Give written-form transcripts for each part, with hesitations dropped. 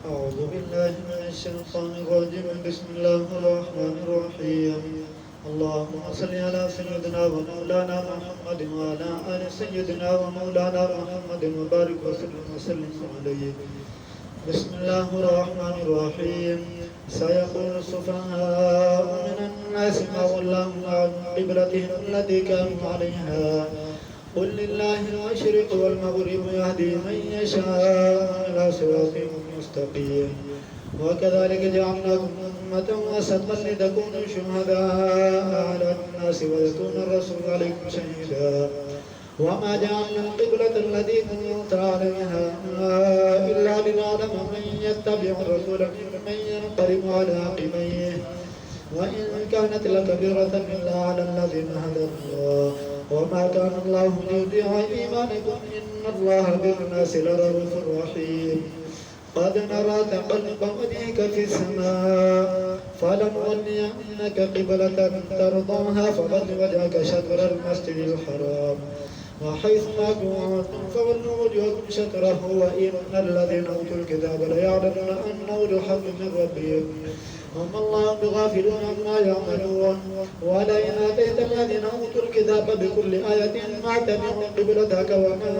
أعوذ بالله من الشيطان الرجيم. بسم الله الرحمن الرحيم. اللهم صل على سيدنا ومولانا محمد وعلى آل سيدنا ومولانا محمد وبارك وسلم عليه. بسم الله الرحمن الرحيم. سيقول السفهاء من الناس ما ولاهم عن قبلتهم التي كانوا عليها قل لله المشرق والمغرب يهدي من يشاء إلى صراط مستقيم. وكذلك جعلناكم أمة وسطا لتكونوا شهداء على الناس ويكون الرسول عليكم شهيدا. وما جعلنا القبلة التي كنت عليها إلا لنعلم من يتبع الرسول ممن ينقلب على عقبيه وإن كانت لكبيرة إلا على الذين هدى الله وما كان الله ليضيع إيمانكم إن الله بالناس لرؤوف رحيم. قد نرى تقلب وجهك في السماء فلنولينك قبلة ترضاها فول وجهك شطر المسجد الحرام وحيث ما كنتم فولوا وجوهكم شطره وإن الذين أوتوا الكتاب ليعلمون أنه الحق من ربهم وما الله بغافل عما يعملون. ولئن آتيت الذين أوتوا الكتاب بكل آية ما تبعوا قبلتك وما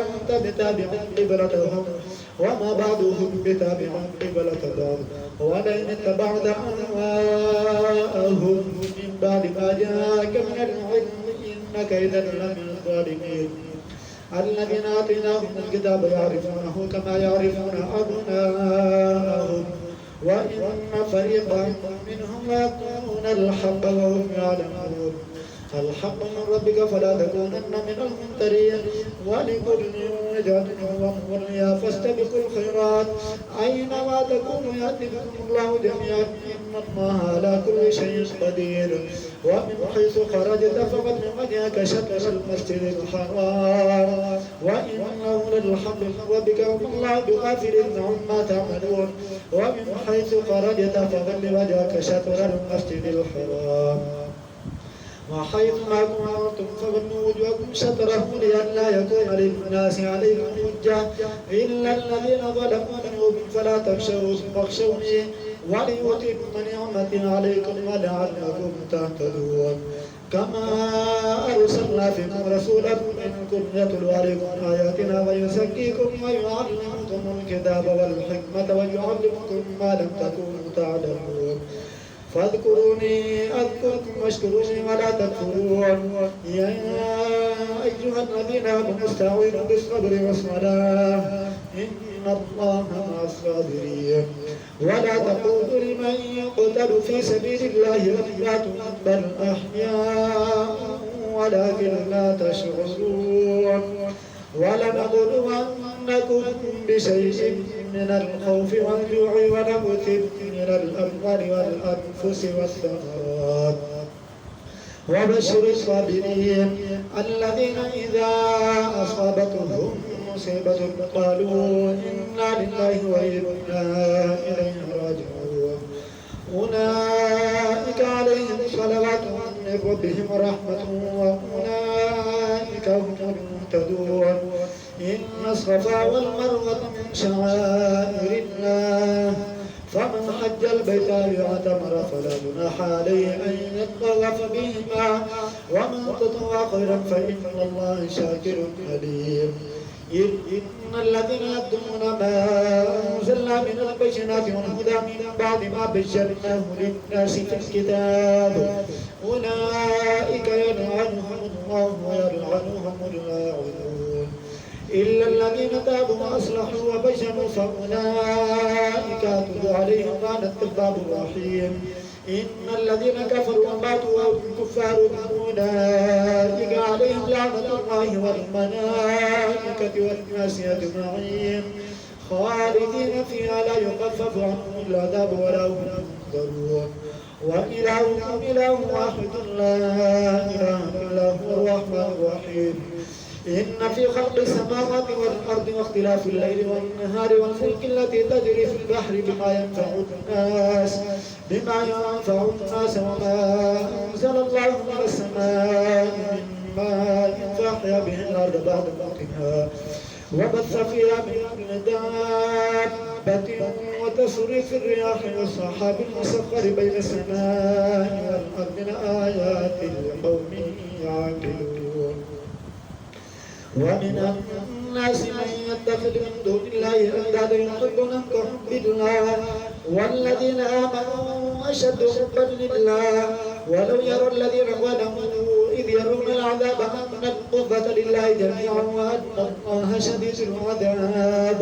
أنت بتابع قبلتهم وما بعضهم بتابع قبلة بعض ولئن اتبعت أهواءهم من بعد ما جاءك من العلم إنك إذا لمن الظالمين. الذين آتيناهم الكتاب يعرفونه كما يعرفون أبناءهم وإن فريقا منهم يكتمون الحق وهم يعلمون. الحق من ربك فلا تكونن من الممترين ولكل وجهة هو موليها فاستبقوا الخيرات أينما تكونوا يأتي بكم الله جميعا إن الله على كل شيء قدير. ومن حيث خرجت فقد من وجهك شطر المسجد الحرام وإنه للحق من ربك وما الله بغافل عما تعملون. ومن حيث خرجت فقد وجهك شطر المسجد الحرام وحيث ما كنتم فولوا وجوهكم شطره لئلا يكون للناس عليكم حجة إلا الذين ظلموا منهم فلا تخشوهم واخشوني وليتم نعمتي عليكم ولعلكم تهتدون. كما أرسلنا فيكم رسولا منكم يتلو عليكم آياتنا ويزكيكم ويعلمكم الكتاب والحكمة ويعلمكم ما لم تكونوا تعلمون. فاذكروني أذكركم واشكروني ولا تكفرون. يا أيها الذين آمنوا استعينوا بالصبر والصلاة إن الله مع الصابرين. ولا تقولوا لمن يقتل في سبيل الله أموات بل أحياء ولكن لا تشعرون. ولنبلونكم بشيء من الخوف والجوع ونبت من الأموال والأنفس والثمرات وبشر الصابرين الذين إذا أصابتهم مصيبة قالوا إنا لله وإنا إليه راجعون. أولئك عليهم صلوات من ربهم ورحمة وأولئك هم المهتدون. إن الصفا والمروة من شعائر الله فمن حج البيت أو اعتمر فلا جناح عليه أن يطوف بهما ومن تطوع خيرا فإن الله شاكر عليم. إن الذين يكتمون ما أنزلنا من البينات والهدى من بعد ما بشرناه للناس في الكتاب أولئك يلعنهم الله ويلعنهم اللاعنون إلا الذين تابوا وأصلحوا وبينوا فأولئك أتوب عليهم وأنا التواب الرحيم. إن الذين كفروا وماتوا وهم كفار أولئك عليهم لعنة الله والملائكة والناس أجمعين خالدين فيها لا يخفف عنهم العذاب ولا هم ينظرون. وإلهكم إله واحد لا إله إلا هو الرحمن الرحيم. إن في خلق السماوات والأرض واختلاف الليل والنهار والفلك التي تجري في البحر بما ينفع الناس وما أنزل الله من السماء من ماء فأحيا به الأرض بعد موتها وبث فيها من كل دابة دابة وتصريف الرياح والسحاب المسخر بين السماء والأرض لآيات لقوم يعقلون ومن الناس من يتخذ من دون الله أندادا يحبونهم كحب الله والذين آمنوا أشد حبا لله ولو يرى الذين ظلموا إذ يرون العذاب أن القوة لله جميعا وأن الله شديد العذاب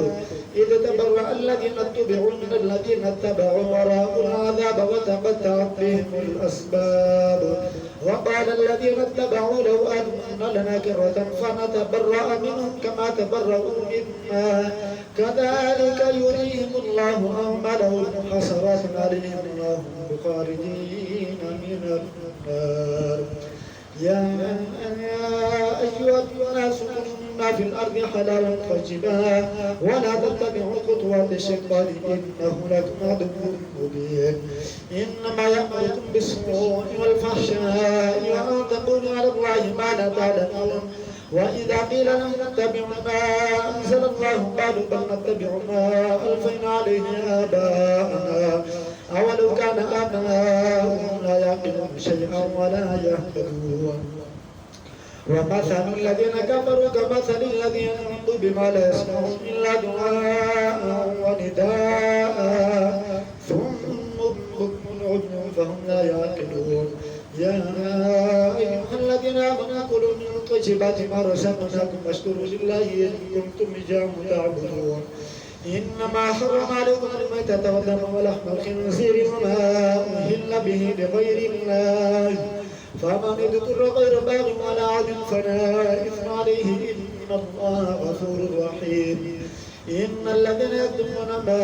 إذ تبرأ الذين اتبعوا من الذين اتبعوا ورأوا العذاب وتقطعت بهم الأسباب وقال الذين اتبعوا لو أن لنا كرة فنتبرأ منهم كما تبرأوا منا كذلك يريهم الله أعمالهم حسرات عليهم وهم بخارجين من النار يا أيها الناس كلوا مما في الأرض حلالا طيبا ولا تتبعوا خطوات الشيطان إنه لكم عدو مبين إنما يأمركم بالسوء والفحشاء وأن تقولوا على الله ما لا تعلمون وإذا قيل لهم اتبعوا ما أنزل الله قالوا بل نتبع ما ألفينا عليه آباءنا أولو كان آباؤهم لا يعقلون شيئا ولا يهتدون ومثل الذين كفروا كمثل الذين ينطق بما لا يسمعون إلا دعاء ونداء ثم بكم عمي فهم لا يعقلون يا أيها الذين آمنوا كلوا من طيبات ما رزقناكم واشكروا لله إن كنتم إياه تعبدون إنما حرم عليكم الميتة والدم ولحم الخنزير وما أهل به لغير الله فمن اضطر غير باغ ولا عاد فلا إثم عليه إن الله غفور رحيم إن الذين يكتمون ما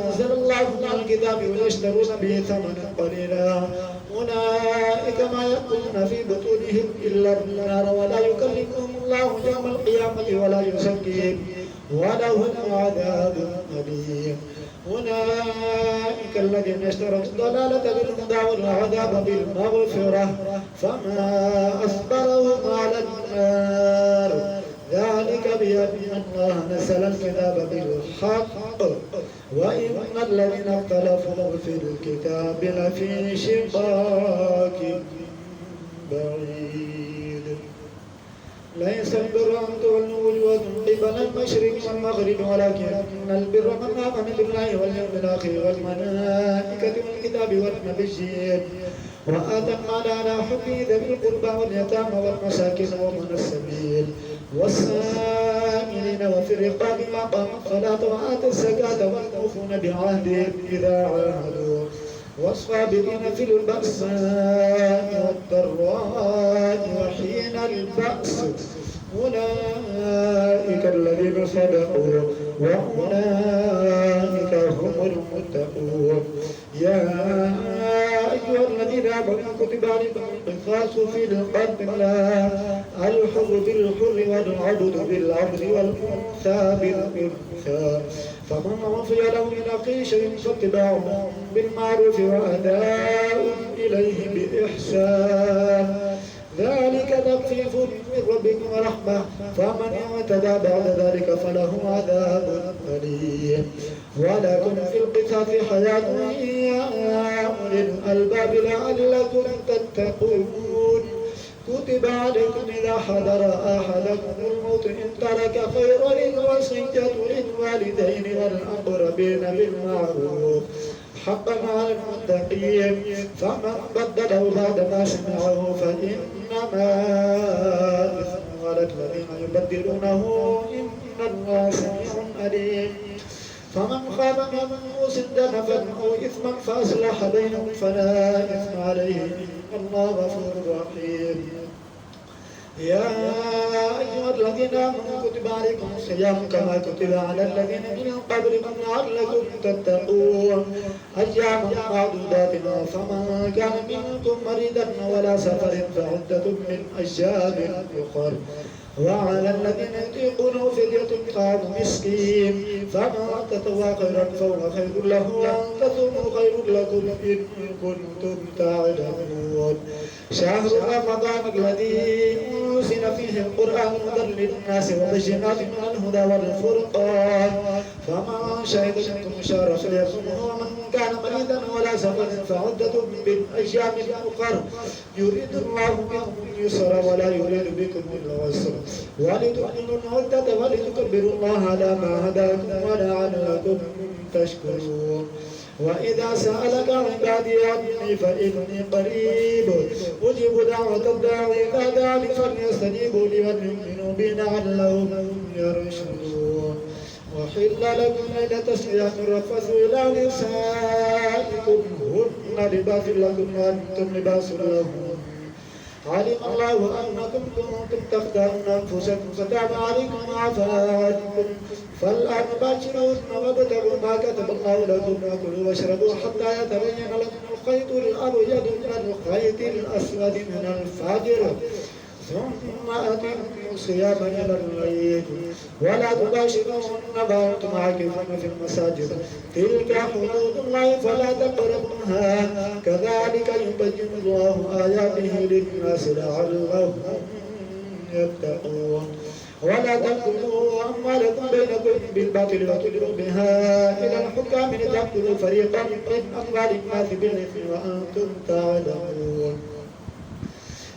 أنزل الله من الكتاب ويشترون به ثمنا قليلا أولئك ما يأكلون في بطونهم إلا النار ولا يكلمهم الله يوم القيامة ولا يزكيهم ولهم عذاب أليم أولئك الذين اشتروا الضلالة بالهدى والعذاب بالمغفرة فما أصبرهم على النار ذلك بأن الله نزل الكتاب بالحق وإن الذين اختلفوا في الكتاب لفي شقاق بعيد ليس البر أن تولوا وجوهكم قبل المشرق والمغرب ولكن البر من آمن بالله واليوم الآخر والملائكة والكتاب والنبيين وآتى المال على حبه ذوي القربى واليتامى والمساكين وابن السبيل والسائلين وفي الرقاب وأقاموا الصلاة وآتوا الزكاة والموفون بعهدهم إذا عاهدوا والصابرين في البأساء والضراء وحين البأس أولئك الذين صدقوا وأولئك هم المتقون يا أيها الذين آمنوا كتب عليكم القصاص في القتلى الحر بالحر والعبد بالعبد والأنثى بالأنثى فمن عفي له من أخيه شيء فاتباع بالمعروف وأداء إليه بإحسان ذلك تخفيف من ربكم ورحمة فمن اعتدى بعد ذلك فله عذاب أليم ولكم في القصاص حياة يا أولي الألباب لعلكم تتقون كتب عليكم إذا حضر أحدكم الموت إن ترك خيرا الوصية للوالدين والأقربين بالمعروف حقا على المتقين فمن بدله بعد ما سمعه فإنما إثم على الذين يبدلونه إن الله سميع أليم فمن خاف من موص دنفا أو إثما فأصلح بينهم فلا إثم عليه إن الله غفور رحيم يا أيها الذين آمنوا كتب عليكم الصيام كما كتب على الذين من قبلكم لعلكم تتقون أياما معدودات فمن كان منكم مريضا ولا سفر فعدة من أيام أخر وعلى الذين يطيقونه فدية طعام مسكين فمن تطوع خيرا فهو خير له وأن تصوموا خير لكم إن كنتم تعلمون. شهر رمضان الذي أنزل فيه القرآن هدى للناس وبينات من الهدى والفرقان فمن شهد منكم الشهر فليصمه ومن كان مريضا ولا سفر فعدة من أيام أخر يريد الله بكم اليسر ولا يريد بكم العسر ولتكملوا العدة ولتكبروا الله على ما هداكم ولعلكم تشكرون. وإذا سألك عبادي عني فإني قريب أجيب دعوة الداعي إذا دعاني فليستجيبوا لي وليؤمنوا بي لعلهم يرشدون. وحل لكم ليلة الصيام الرفث إلى نسائكم هن لباس لكم وأنتم لباس لهم علم الله أنكم كنتم تختارون أنفسكم فتاب عليكم وعفى عنكم فالآن باشروهن وابتغوا ما كتب الله لكم وكلوا واشربوا حتى يتبين لكم الخيط الأبيض من الخيط الأسود من الفجر ثم أتموا الصيام إلى الليل ولا تباشروهن وأنتم عاكفون في المساجد تلك حدود الله فلا تقربوها كذلك يبين الله آياته للناس لعلهم يتقون. ولا تأكلوا أموالكم بينكم بالباطل وتدلوا بها إلى الحكام لتأكلوا فريقا من أموال الناس بالإثم وأنتم تعلمون.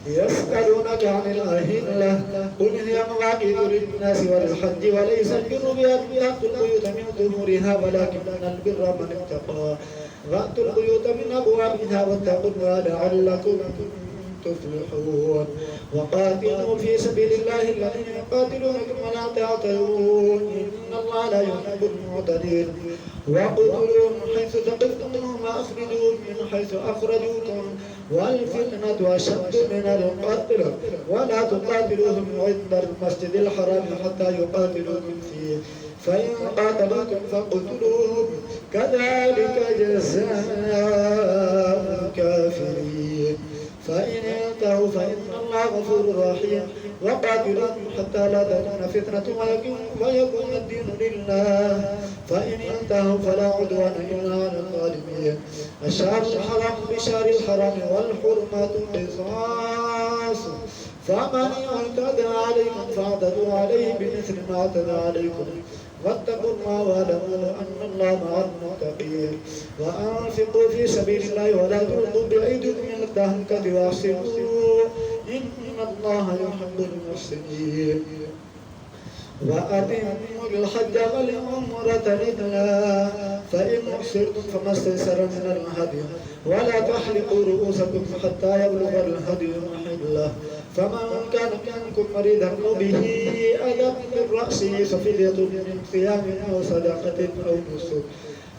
يسألونك عن الأهلة قل هي مواقيت للناس وللحج وليس البر بأن تأتوا البيوت من ظهورها ولكن البر من اتقى وأتوا البيوت من أبوابها واتقوا الله لعلكم تفلحون. وقاتلوا في سبيل الله الذين يقاتلونكم ولا تعتدوا إن الله لا يحب المعتدين. وقتلوهم حيث ثقفتموهم وأخرجوهم من حيث أخرجوكم والفتنة أشد من القتل ولا تقاتلوهم عند المسجد الحرام حتى يقاتلوكم فيه فإن قاتلوكم فاقتلوهم كذلك جزاء الكافرين. فإن انتهوا فإن الله غفور رحيم. وقاتلوهم حتى لا تكون فتنة ويكون الدين لله فإن انتهوا فلا عدوان إلا على الظالمين. الشهر الحرام بشهر الحرام والحرمات قصاص فمن اعتدى عليكم فاعتدوا عليه بمثل ما اعتدى عليكم واتقوا الله واعلموا أن الله مع المتقين. وأنفقوا في سبيل الله ولا تلقوا بأيديكم إلى التهلكة واحسنوا إن الله يحب المحسنين. وأتموا الحج والعمرة لله فإن أحصرتم فما استيسر من الهدي ولا تحلقوا رؤوسكم حتى يبلغ الهدي محله فمن كان منكم مريضا أو به أذى من رأسه ففدية من صيام أو صدقة أو نسك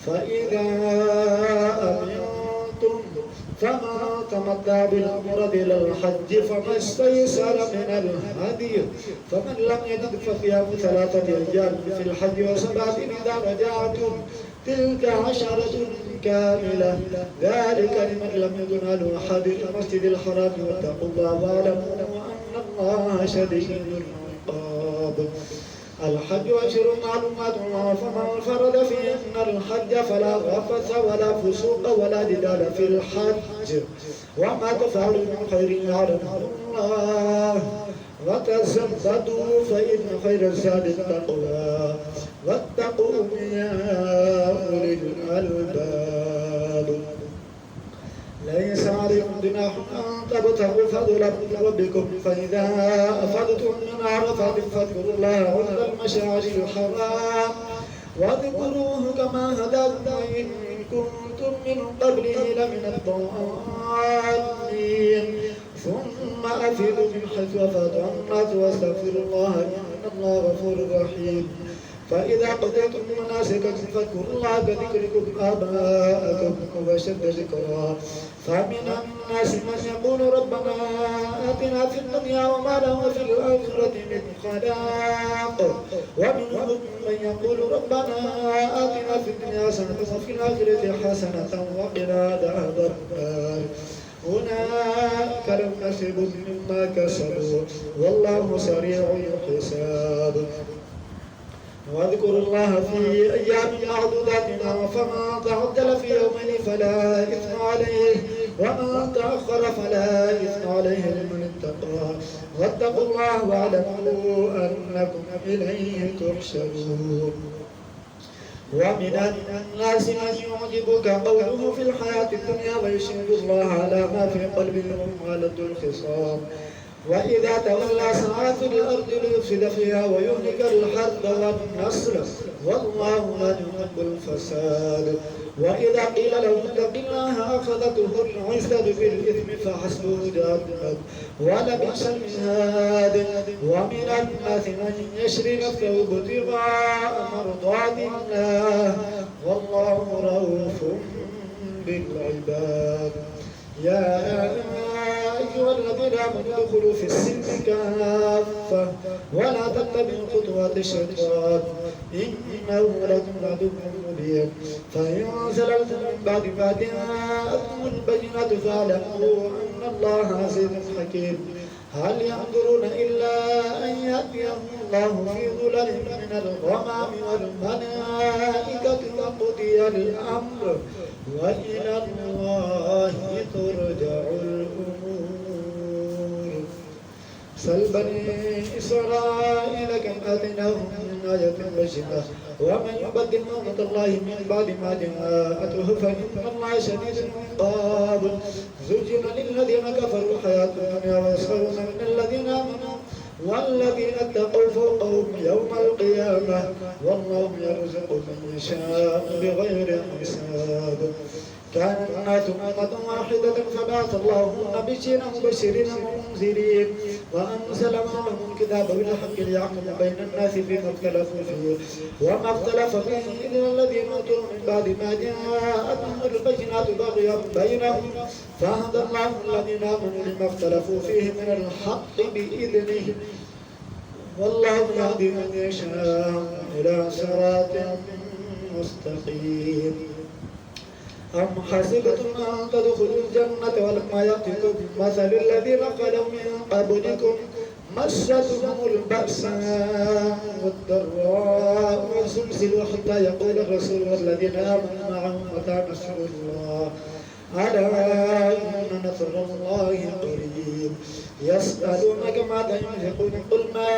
فإذا أمنتم فما تمتع بالعمرة إلى الحج فما استيسر من الهدي فمن لم يجد فصيام 3 أيام في الحج و7 إذا رجعتم تلك 10 كاملة ذلك لمن لم يكن أهله حاضر المسجد الحرام واتقوا الله واعلموا أن الله شديد العقاب. الحج أشهر معلومات فمن فرض فيهن الحج فلا رفث ولا فسوق ولا جدال في الحج وما تفعلوا من خير يعلمه الله وتزودوا فإن خير الزاد التقوى واتقون يا أولي الألباب. ليس عليكم جناح أن تبتغوا فضلا من ربكم فإذا أفضتم من عرفات فاذكروا الله عند المشاعر الحرام واذكروه كما هداكم إن كنتم من قبله لمن الضالين ثم أفيدوا من حيث أفاض الناس واستغفروا الله إن الله غفور رحيم. فإذا قضيتم مناسككم فاذكروا الله كذكركم آباءكم وأشد ذكرا فمن الناس من يقول ربنا آتنا في الدنيا وما له في الآخرة من خلاق ومنهم من يقول ربنا آتنا في الدنيا حسنة وفي الآخرة حسنة وقنا عذاب النار. أولئك لم نصيب مما كسبوا والله سريع الحساب. واذكروا الله في أيام معدودات فمن تعجل في يومين فلا إثم عليه ومن تأخر فلا إثم عليه لمن اتقى واتقوا الله واعلموا أنكم إليه تحشرون. ومن الناس من يعجبك قوله في الحياة الدنيا ويشهد الله على ما في قلبه وهم ألد الخصام وإذا تولى سعى في الأرض ليفسد فيها ويهلك الحرث والنسل والله لا يحب الفساد. وإذا قيل له اتق الله أخذته العزة بالإثم فحسبه جهنم ولبئس المهاد. ومن الناس من يشري نفسه ابتغاء مرضات الله والله رؤوف بالعباد. يا أيها الذين آمنوا ادخلوا في السلم كافة ولا تتبعوا خطوات الشيطان إنه لكم عدو مبين. فإن زللتم من بعد ما جاءتكم البينات فاعلموا أن الله عزيز حكيم. هل ينظرون إلا أن يأتيهم الله في ظلل من الغمام والملائكة وقضي الأمر وإلى الله ترجع الأمور. سل بني إسرائيل كم آتيناهم من آية بينة ومن يبدل نعمة الله من بعد ما جاءته فإن الله شديد العقاب. زجن للذين كفروا الحياة الدنيا ويسخرون من الذين آمنوا والذين اتقوا فوقهم يوم القيامة والله يرزق من يشاء بغير حساب. كان الناس أمة واحدة فبعث الله النبيين مبشرين ومنذرين وأنزل معهم الكتاب بالحق ليحكم بين الناس فيما اختلفوا فيه وما اختلف فيه إلا الذين أوتوا من بعد ما جاءتهم البينات بغيا بينهم فهدى الله الذين آمنوا لما اختلفوا فيه من الحق بإذنه والله يهدي من يشاء إلى صراط مستقيم. أم حسبتم أن تدخلوا الجنة ولما يأتكم مثل الذين خلوا من قبلكم مستهم البأساء والضراء وزلزلوا حتى يقول الرسول والذين آمنوا معه متى نصر الله ألا إن نصر الله قريب. يسألونك ماذا ينفقون قل ما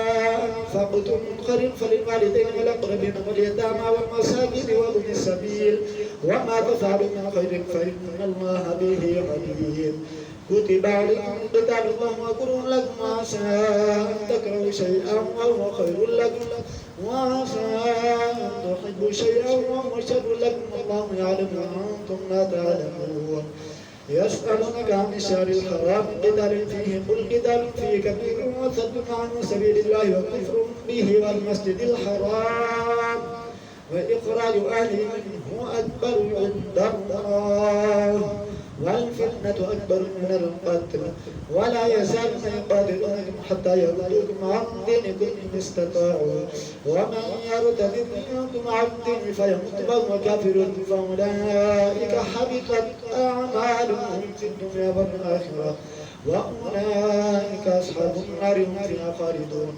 أنفقتم من خير فللوالدين والأقربين واليتامى والمساكين وابن السبيل وما تفعلوا من خير فإن الله به عليم. كتب عليكم القتال وهو كره لكم وعسى أن تكرهوا شيئا وهو خير لكم وعسى أن تحبوا شيئا وهو شر لكم والله يعلم وأنتم لا تعلمون. يسألونك عن الشهر الحرام قتال فيه قل قتال فيه كبير وصد عن سبيل الله وكفر به والمسجد الحرام وإخراج أهله منه أكبر عند الله والفتنة أكبر من القتل ولا يزالون يقاتلونكم حتى يردوكم عن دينكم إن استطاعوا ومن يرتد منكم عن دينه فيمت وهو كافر فأولئك حبطت أعمالهم في الدنيا والآخرة وأولئك أصحاب النار هم فيها خالدون.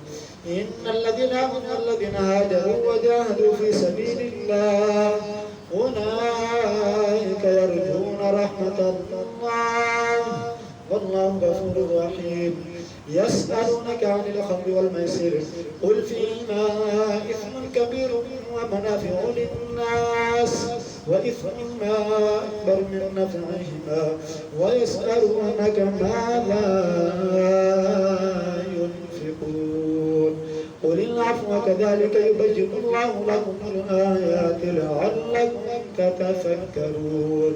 إن الذين آمنوا والذين هاجروا وجاهدوا في سبيل الله أولئك يرجون رحمة الله والله غفور رحيم. يسألونك عن الخمر والميسر قل فيهما إثم كبير ومنافع للناس وإثمهما أكبر من نفعهما ويسألونك ماذا ينفقون قل العفو كذلك يبين الله لكم الآيات لعلكم تتفكرون.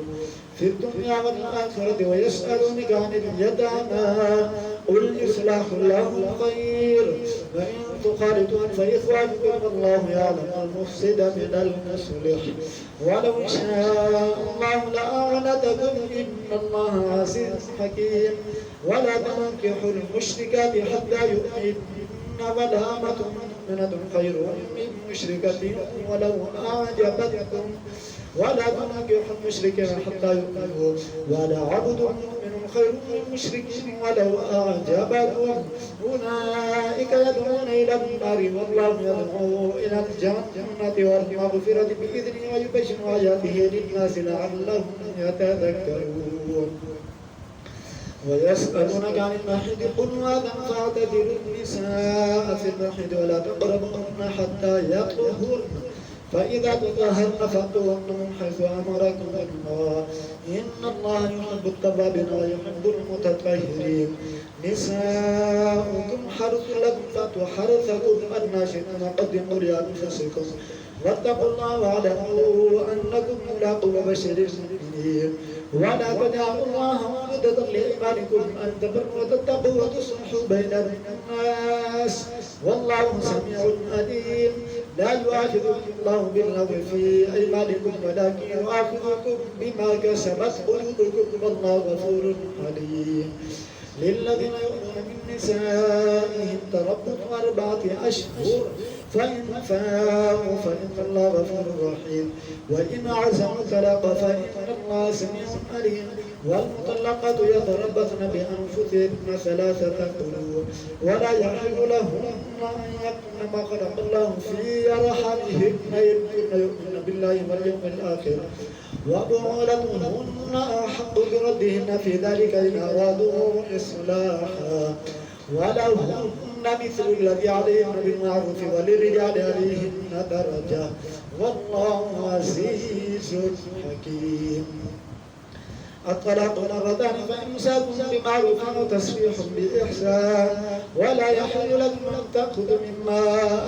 في الدنيا والآخرة ويسألونك عن اليتامى قل إصلاح لهم خير وإن تخالطون فإخوانكم والله يعلم المفسد من المصلح ولو شاء الله لأعنتكم إن الله عزيز حكيم. ولا تنكحوا المشركات حتى يؤمنن ولا أمة مؤمنة خير من مشركة ولو أعجبتكم ولا تنكحوا المشركين حتى يؤمنوا ولا عبد مؤمن خير من مشرك ولو أعجبكم أولئك يدعون إلى النار والله يدعو إلى الجنة والمغفرة بإذنه ويبشر آياته للناس لعلهم يتذكرون ويسألونك عن المحيض قل هذا فاعتزلوا النساء في المحيض ولا تقربوهن حتى يطهرن فإذا تطهرن فأتوهن من حيث أمركم الله إن الله يحب التوابين ويحب المتطهرين نساؤكم حرث لكم فأتوا حرثكم أن شئتم وقدموا لأنفسكم واتقوا الله واعلموا أنكم ملاقوا بشر المؤمنين ولا تدعوا الله مردة لإيمانكم أن تبروا وتتقوا وتصلحوا بين الناس والله سميع عليم لا يؤاخذكم الله باللغو في أيمانكم ولكن يؤاخذكم بما كسبت قلوبكم والله غفور حليم للذين يؤمنون من نسائهم تربص 4 أشهر فإن فاءوا فإن الله غفور رحيم وإن عزموا الطلاق فإن الله سميع عليم والمطلقات يتربصن بأنفسهن 3 قروء ولا يحل لهن أن يكتمن ما خلق الله في أرحامهن إن يؤمن بالله واليوم الآخر وبعولتهن أحق بردهن في ذلك إن أرادوا إصلاحا ولهن مثل الذي عليهن بالمعروف وللرجال عليهن درجة والله عزيز حكيم الطلاق مرتان فإمساك بمعروف أو تسريح بإحسان ولا يحل لكم أن تأخذوا مما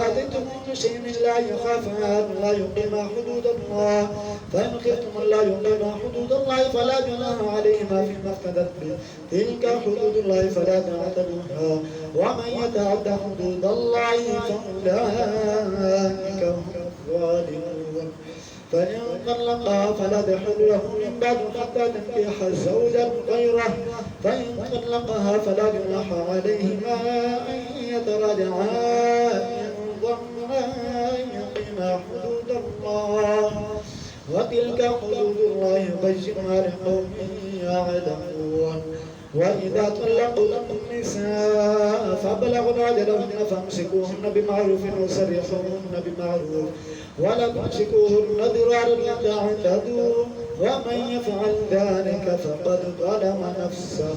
آتيتموهن شيئا إلا أن يخافا أن لا يقيما حدود الله فإن خفتم أن لا يقيما حدود الله فلا جناح عليهما فيما افتدت به تلك حدود الله فلا تعتدوها ومن يتعد حدود الله فأولئك هم الظالمون فإن طلقها فلا تحل له من بعد حتى تنكح زوجا غيره فإن طلقها فلا جناح عليهما أن يتراجعا إن ظنا أن يقيما حدود الله وتلك حدود الله يبينها لقوم يعلمون وإذا طلقتم النساء فبلغن أجلهن فامسكوهن بمعروف وسرحوهن بمعروف ولا تمسكوهن ضرارا لتعتدوا ومن يفعل ذلك فقد ظلم نفسه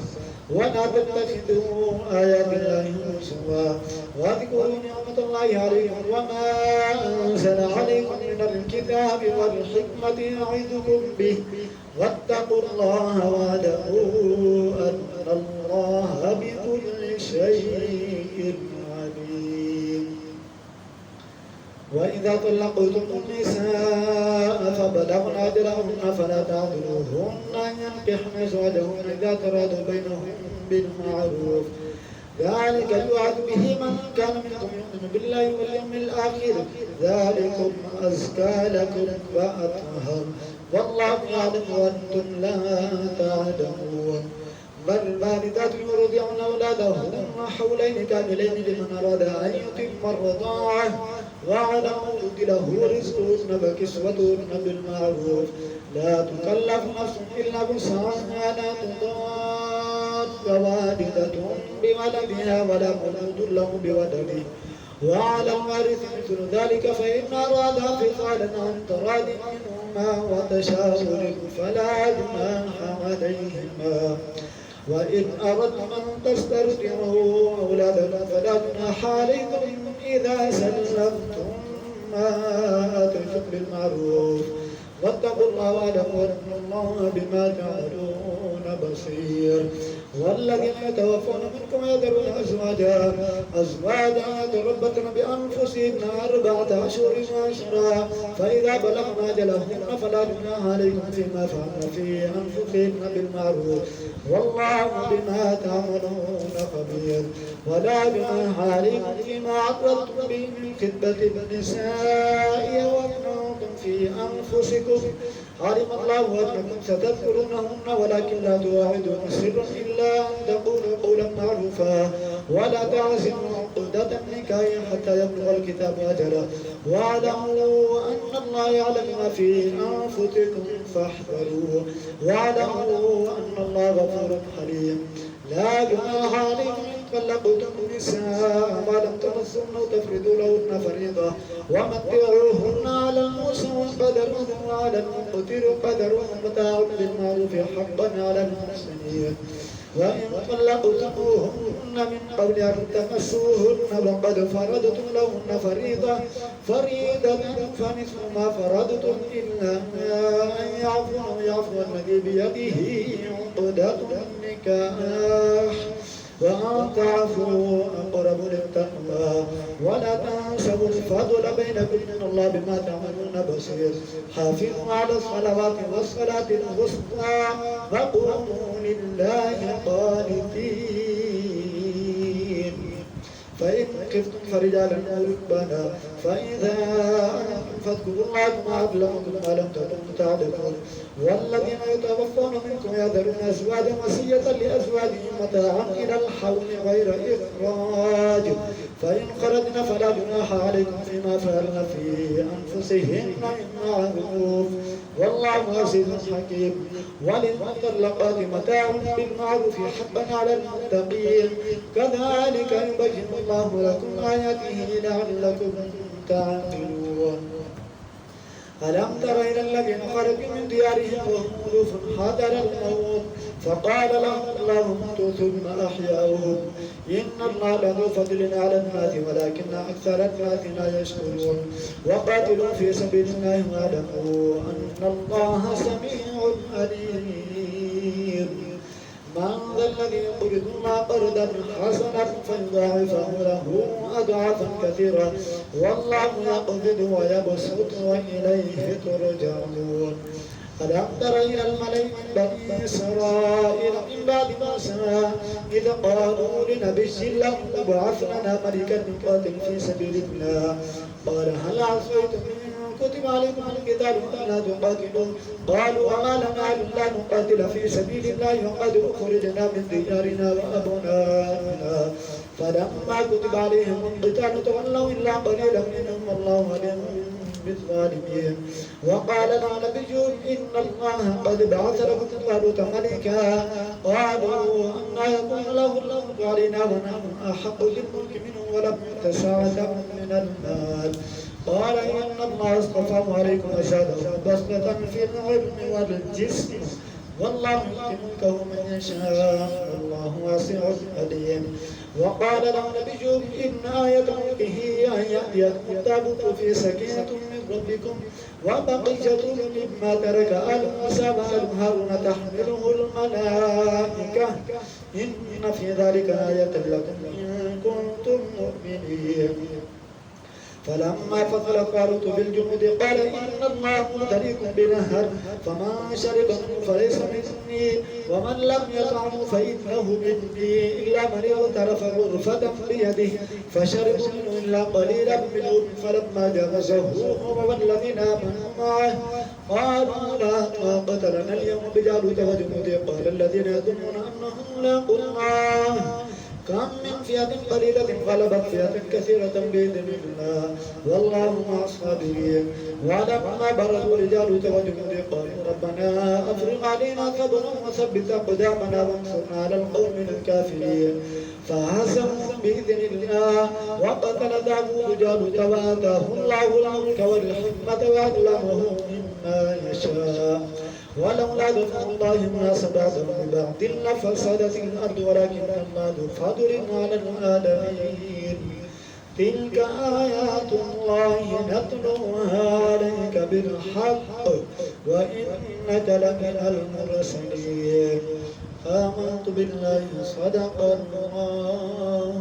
ولا تتخذوا آيات الله هزوا واذكروا نعمة الله عليكم وما أنزل عليكم من الكتاب والحكمة يعظكم به واتقوا الله واعلموا أن الله بكل شيء عليم وإذا طلقتم النساء فبلغن أجلهن فلا تعذروهن أن ينكحن أزواجهن إذا تراضوا بينهم بالمعروف ذلك يوعظ به من كان منكم يؤمن بالله واليوم الآخر ذلكم أزكى لكم وأطهر والله يعلم وأنتم لا تعلمون والوالدات يرضعن أولادهن حولين كاملين لمن أراد أن يتم الرضاعة وعلى مولود له رزقهن فكسوتهن بالمعروف لا تكلف نفس إلا وسعها لا تضار والدة بولدها ولا مولود له بولده وعلى الوارث مثل ذلك فإن أرادا فصالا عن تراض منهما وتشاور فلا جناح عليهما وإن أردتم أن تسترضعوا أولادكم فلا جناح عليكم إذا سلمتم ما آتيتم بالمعروف واتقوا الله واعلموا أن الله بما تعملون بصير والذين يتوفون منكم يذرون أزواجا يتربصن بأنفسهن 4 أشهر وعشرا فإذا بلغن أجلهن فلا جناح عليكم فيما فعلن في أنفسهن بالمعروف والله بما تعملون خبير ولا جناح عليكم فيما عقدتم به من خطبة النساء وأنتم في أنفسكم علم الله أنكم ستذكرونهن ولكن لا تواعدون سرا إلا أن تقولوا قولا معروفا ولا تعزموا عقدة النكاح حتى يبلغ الكتاب أجله واعلموا أن الله يعلم ما في أنفسكم فاحذروه واعلموا أن الله غفور حليم. لا جناح عليكم إن طلقتم النساء ما لم تمسن أو تفردوا لهن فريضة ومتعوهن على الموسع قدره وعلى المقتر قدره متاع بالمعروف حقا على المحسنين. وإن طلقتموهن من قبل أن تمسوهن وقد فرضتم لهن فريضة فنصف ما فرضتم إلا أن يعفو الذي بيده عقدة النكاح وأن تعفوا أقرب للتقوى ولا تنسوا الفضل بينكم إن الله بما تعملون بصير. حافظوا على الصلوات والصلاة الوسطى وقوموا لله قانتين. فإن خفتم فرجالا أو ركبانا فإذا أمنتم فاذكروا الله كما علمكم ما لم تكونوا تعلمون. والذين يتوفون منكم يذرون أزواجا وصية لأزواجهم متاعا إلى الحول غير إخراج فإن خرجن فلا جناح عليكم فيما فعلن في أنفسهن من معروف والله عزيز حكيم. وللمطلقات متاع بالمعروف حقا على المتقين كذلك يبين الله لكم آياته لعلكم تعقلون. ألم تر إلى الذين خرجوا من ديارهم وهم ألوف حذر الموت فقال لهم الله موتوا ثم أحياهم إن الله لذو فضل على الناس ولكن أكثر الناس لا يشكرون. وقاتلوا في سبيل الله واعلموا أن الله سميع عليم. من ذا الذي يقرض الله قرضا حسنا فيضاعفه له أضعافا كثيرا والله يقبض ويبسط وإليه ترجعون. ألم تر إلى الملأ من بني إسرائيل من بعد موسى إذ قالوا لنبي له ابعث لنا ملكا نقاتل في سبيل الله قال هل عصيتم كتب عليكم القتال ألا تقاتلوا قالوا وما لنا ألا نقاتل في سبيل الله وقد أخرجنا من ديارنا وأبنائنا فلما كتب عليهم القتال تولوا إلا قليلا منهم والله عليم بالظالمين. وقال له نبي إن الله قد بعث لكم طالوت ملكا قالوا أنى يكون له الملك علينا ونحن أحق بالملك منه ولم يؤت سعة من المال قال إن الله اصطفاه عليكم وزاده بسطة في العلم والجسم والله يؤتي ملكه من يشاء والله واسع عليم. وقال له نبي إن آية ملكه أن يأتيكم التابوت في سكينة من ربكم وبقية مما ترك آل موسى وآل هارون تحمله الملائكة إن في ذلك آية لكم إن كنتم مؤمنين. فلما فصل طالوت بالجنود قال إن الله مبتليكم بنهر فمن شرب منه فليس مني ومن لم يطعمه فإنه مني إلا من اغترف غرفة بيده فشربوا منه إلا قليلا منهم فلما جاوزه هو والذين آمنوا معه قالوا لا طاقة لنا اليوم بجالوت وجنوده قال الذين يظنون أنهم ملاقو الله كم من فئة قليلة غلبت فئة كثيرة بإذن الله والله مع الصابرين. ولما برزوا لجالوت وجنوده قالوا ربنا أفرغ علينا صبرا وثبت أقدامنا وانصرنا على القوم الكافرين فهزمهم بإذن الله وقتل داوود جالوت وآتاه الله الملك والحكمة وعلمه مما يشاء ولولا دفع الله الناس بعضهم ببعض لفسدت الأرض ولكن الله ذو فضل على العالمين. تلك آيات الله نتلوها عليك بالحق وإنك لمن المرسلين. آمنت بالله صدق الله